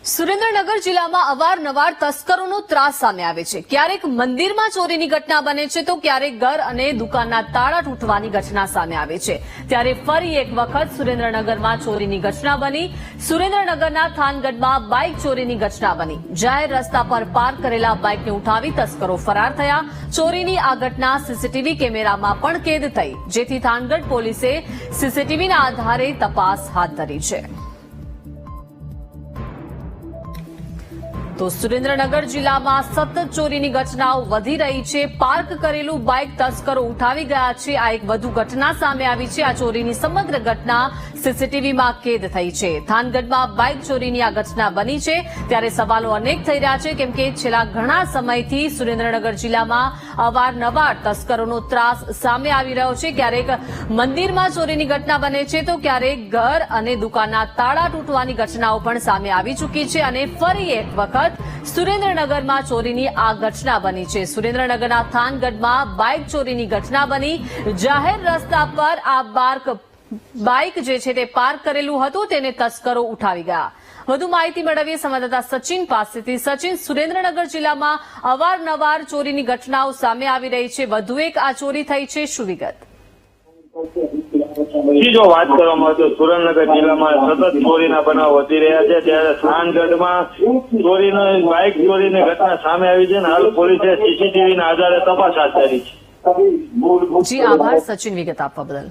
સુરેન્દ્રનગર જિલ્લામાં અવારનવાર તસ્કરોનો ત્રાસ સામે આવે છે। ક્યારેક મંદિરમાં ચોરીની ઘટના બને છે તો ક્યારેક ઘર અને દુકાનના તાળા તૂટવાની ઘટના સામે આવે છે। ત્યારે ફરી એક વખત સુરેન્દ્રનગરમાં ચોરીની ઘટના બની। સુરેન્દ્રનગરના થાનગઢમાં બાઇક ચોરીની ઘટના બની। જાહેર રસ્તા પર પાર્ક કરેલા બાઇકને ઉઠાવી તસ્કરો ફરાર થયા। ચોરીની આ ઘટના સીસીટીવી કેમેરામાં પણ કેદ થઈ, જેથી થાનગઢ પોલીસે સીસીટીવીના આધારે તપાસ હાથ ધરી છે। તો સુરેન્દ્રનગર જિલ્લામાં સતત ચોરીની ઘટનાઓ વધી રહી છે। પાર્ક કરેલું બાઇક તસ્કરો ઉઠાવી ગયા છે। આ એક વધુ ઘટના સામે આવી છે। આ ચોરીની સમગ્ર ઘટના સીસીટીવીમાં કેદ થઈ છે। થાનગઢમાં બાઇક ચોરીની આ ઘટના બની છે, ત્યારે સવાલો અનેક થઈ રહ્યા છે, કેમ કે છેલ્લા ઘણા સમયથી સુરેન્દ્રનગર જિલ્લામાં અવારનવાર તસ્કરોનો ત્રાસ સામે આવી રહ્યો છે। ક્યારેક મંદિરમાં ચોરીની ઘટના બને છે તો ક્યારેક ઘર અને દુકાનના તાળા તૂટવાની ઘટનાઓ પણ સામે આવી ચૂકી છે। અને ફરી એક વખત સુરેન્દ્રનગરમાં ચોરીની આ ઘટના બની છે। સુરેન્દ્રનગરના થાનગઢમાં બાઇક ચોરીની ઘટના બની। જાહેર રસ્તા પર આ બાઇક જે છે તે પાર્ક કરેલું હતું, તેને તસ્કરો ઉઠાવી ગયા। વધુ માહિતી મેળવીએ સંવાદદાતા સચિન પાસેથી। સચિન, સુરેન્દ્રનગર જિલ્લામાં અવારનવાર ચોરીની ઘટનાઓ સામે આવી રહી છે, વધુ એક આ ચોરી થઈ છે, શું વિગત? જો વાત કરવામાં આવે તો સુરેન્દ્રનગર જિલ્લામાં સતત ચોરીના બનાવ વધી રહ્યા છે, ત્યારે થાનગઢમાં બાઇક ચોરીની ઘટના સામે આવી છે અને હાલ પોલીસે સીસીટીવીના આધારે તપાસ હાથ ધરી છે। જી આભાર સચિન, વિગત આપવા બદલ।